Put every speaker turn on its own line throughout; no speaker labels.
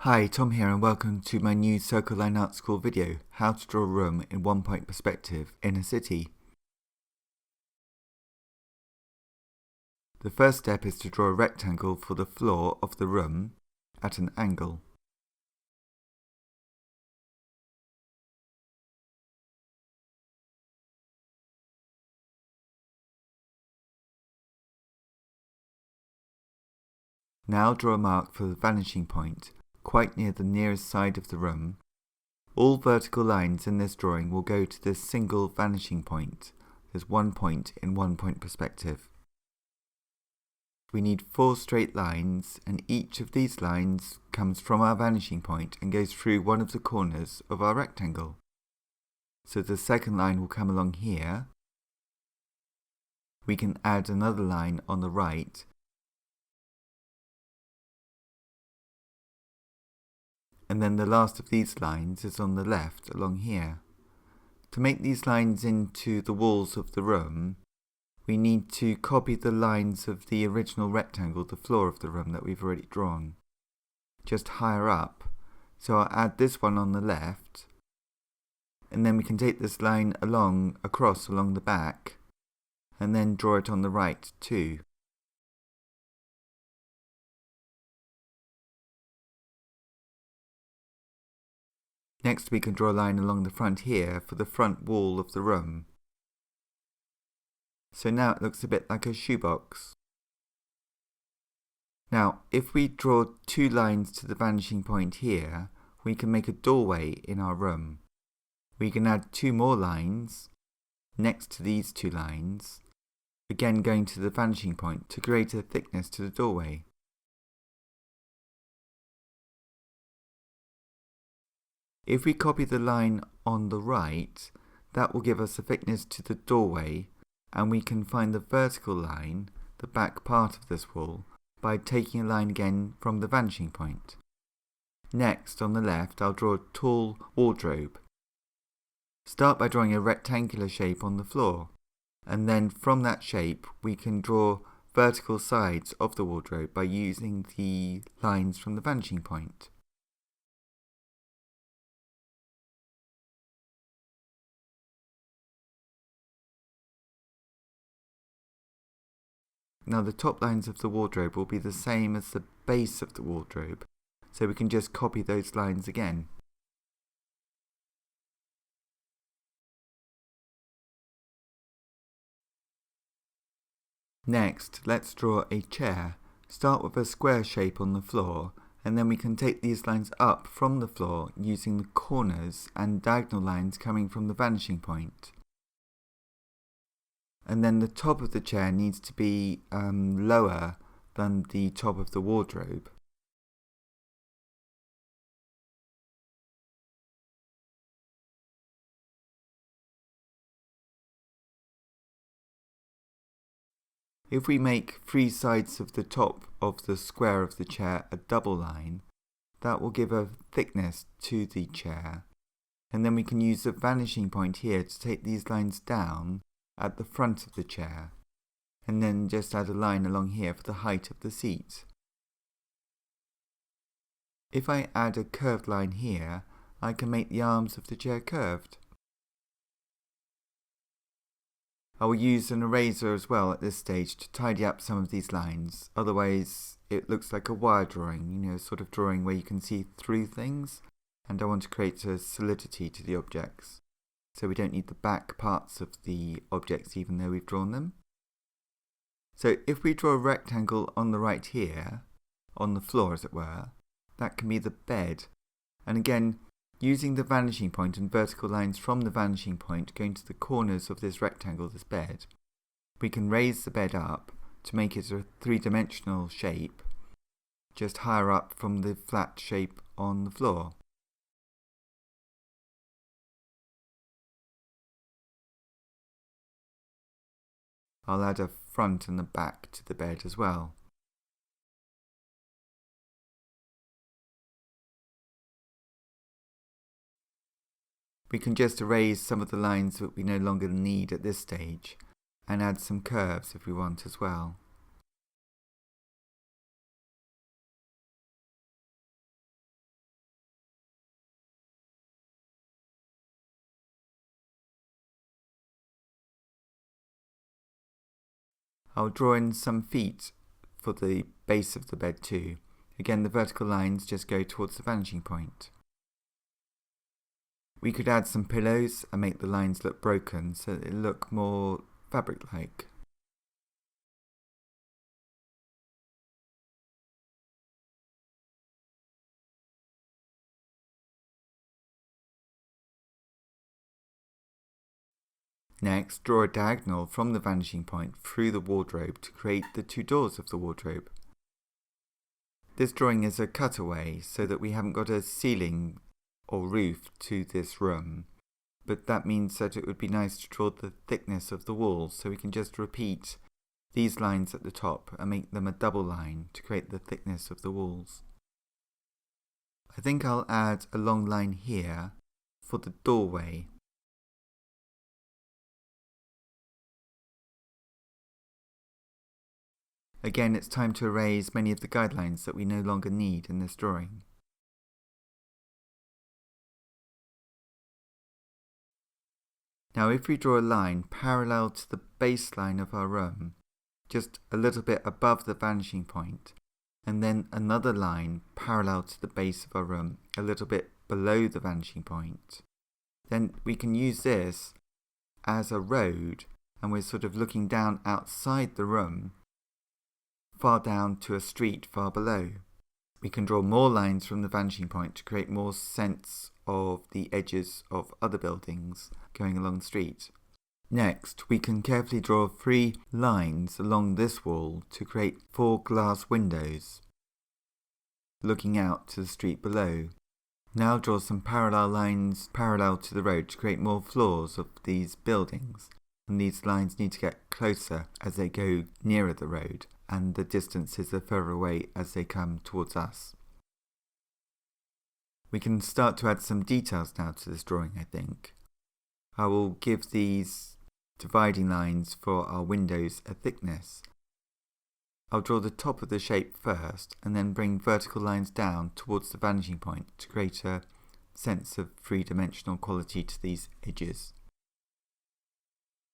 Hi, Tom here and welcome to my new Circle Line Art School video, how to draw a room in one-point perspective in a city. The first step is to draw a rectangle for the floor of the room at an angle. Now draw a mark for the vanishing point, quite near the nearest side of the room. All vertical lines in this drawing will go to this single vanishing point. There's one point in one-point perspective. We need 4 straight lines, and each of these lines comes from our vanishing point and goes through one of the corners of our rectangle. So the second line will come along here. We can add another line on the right. And then the last of these lines is on the left along here. To make these lines into the walls of the room, we need to copy the lines of the original rectangle, the floor of the room that we've already drawn, just higher up. So I'll add this one on the left, and then we can take this line across along the back, and then draw it on the right too. Next we can draw a line along the front here for the front wall of the room. So now it looks a bit like a shoebox. Now, if we draw 2 lines to the vanishing point here, we can make a doorway in our room. We can add 2 more lines next to these 2 lines, again going to the vanishing point to create a thickness to the doorway. If we copy the line on the right, that will give us a thickness to the doorway, and we can find the vertical line, the back part of this wall, by taking a line again from the vanishing point. Next, on the left, I'll draw a tall wardrobe. Start by drawing a rectangular shape on the floor, and then from that shape we can draw vertical sides of the wardrobe by using the lines from the vanishing point. Now the top lines of the wardrobe will be the same as the base of the wardrobe, so we can just copy those lines again. Next, let's draw a chair. Start with a square shape on the floor, and then we can take these lines up from the floor using the corners and diagonal lines coming from the vanishing point. And then the top of the chair needs to be lower than the top of the wardrobe. If we make 3 sides of the top of the square of the chair a double line, that will give a thickness to the chair. And then we can use the vanishing point here to take these lines down at the front of the chair, and then just add a line along here for the height of the seat. If I add a curved line here, I can make the arms of the chair curved. I will use an eraser as well at this stage to tidy up some of these lines, otherwise it looks like a wire drawing, sort of drawing where you can see through things, and I want to create a solidity to the objects. So we don't need the back parts of the objects even though we've drawn them. So if we draw a rectangle on the right here, on the floor as it were, that can be the bed. And again, using the vanishing point and vertical lines from the vanishing point going to the corners of this rectangle, this bed, we can raise the bed up to make it a 3-dimensional shape, just higher up from the flat shape on the floor. I'll add a front and a back to the bed as well. We can just erase some of the lines that we no longer need at this stage and add some curves if we want as well. I'll draw in some feet for the base of the bed too. Again, the vertical lines just go towards the vanishing point. We could add some pillows and make the lines look broken so that they look more fabric-like. Next, draw a diagonal from the vanishing point through the wardrobe to create the two doors of the wardrobe. This drawing is a cutaway so that we haven't got a ceiling or roof to this room, but that means that it would be nice to draw the thickness of the walls, so we can just repeat these lines at the top and make them a double line to create the thickness of the walls. I think I'll add a long line here for the doorway. Again, it's time to erase many of the guidelines that we no longer need in this drawing. Now if we draw a line parallel to the baseline of our room, just a little bit above the vanishing point, and then another line parallel to the base of our room, a little bit below the vanishing point, then we can use this as a road, and we're sort of looking down outside the room, far down to a street far below. We can draw more lines from the vanishing point to create more sense of the edges of other buildings going along the street. Next, we can carefully draw 3 lines along this wall to create 4 glass windows, looking out to the street below. Now draw some parallel lines parallel to the road to create more floors of these buildings, and these lines need to get closer as they go nearer the road, and the distances are further away as they come towards us. We can start to add some details now to this drawing, I think. I will give these dividing lines for our windows a thickness. I'll draw the top of the shape first and then bring vertical lines down towards the vanishing point to create a sense of three-dimensional quality to these edges.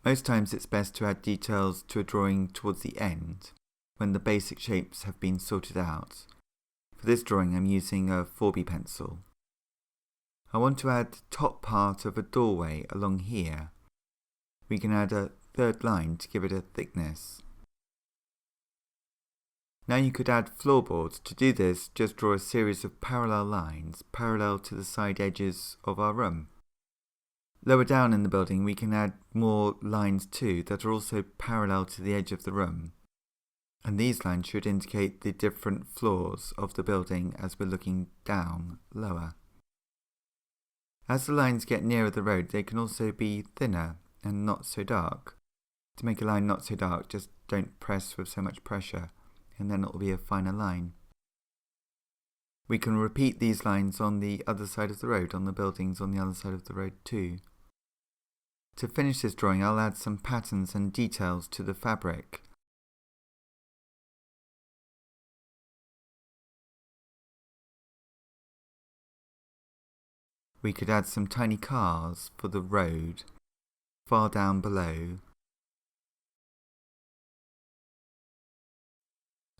Most times it's best to add details to a drawing towards the end, when the basic shapes have been sorted out. For this drawing I'm using a 4B pencil. I want to add the top part of a doorway along here. We can add a third line to give it a thickness. Now you could add floorboards. To do this, just draw a series of parallel lines parallel to the side edges of our room. Lower down in the building we can add more lines too that are also parallel to the edge of the room. And these lines should indicate the different floors of the building as we're looking down lower. As the lines get nearer the road, they can also be thinner and not so dark. To make a line not so dark, just don't press with so much pressure, and then it will be a finer line. We can repeat these lines on the other side of the road, on the buildings on the other side of the road too. To finish this drawing, I'll add some patterns and details to the fabric. We could add some tiny cars for the road, far down below.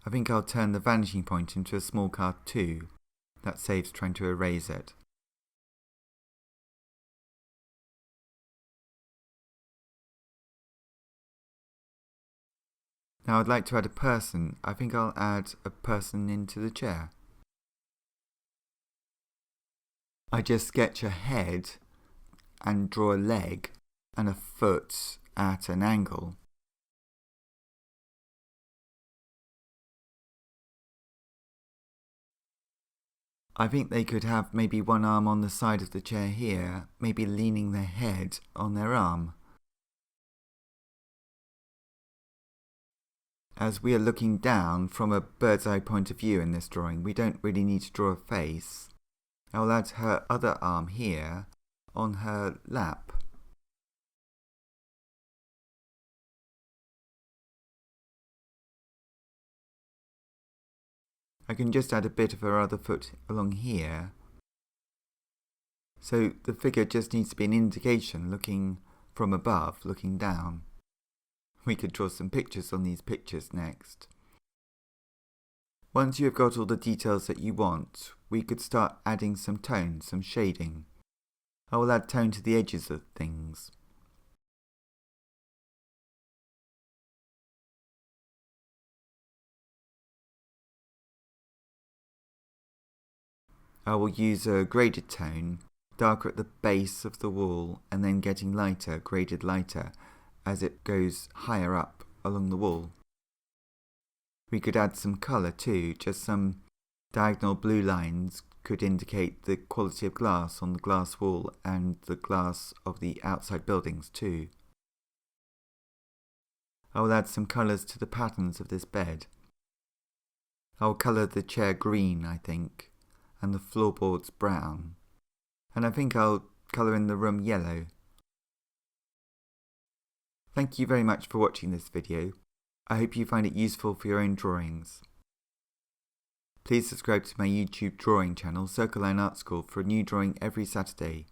I think I'll turn the vanishing point into a small car too. That saves trying to erase it. Now I'd like to add a person. I think I'll add a person into the chair. I just sketch a head and draw a leg and a foot at an angle. I think they could have maybe one arm on the side of the chair here, maybe leaning their head on their arm. As we are looking down from a bird's eye point of view in this drawing, we don't really need to draw a face. I'll add her other arm here on her lap. I can just add a bit of her other foot along here. So the figure just needs to be an indication looking from above, looking down. We could draw some pictures on these pictures next. Once you have got all the details that you want, we could start adding some tone, some shading. I will add tone to the edges of things. I will use a graded tone, darker at the base of the wall and then getting lighter, graded lighter, as it goes higher up along the wall. We could add some colour too, just some diagonal blue lines could indicate the quality of glass on the glass wall and the glass of the outside buildings too. I will add some colours to the patterns of this bed. I will colour the chair green, I think, and the floorboards brown. And I think I'll colour in the room yellow. Thank you very much for watching this video. I hope you find it useful for your own drawings. Please subscribe to my YouTube drawing channel, Circle Line Art School, for a new drawing every Saturday.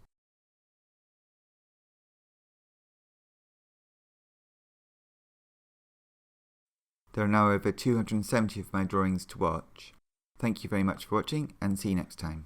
There are now over 270 of my drawings to watch. Thank you very much for watching and see you next time.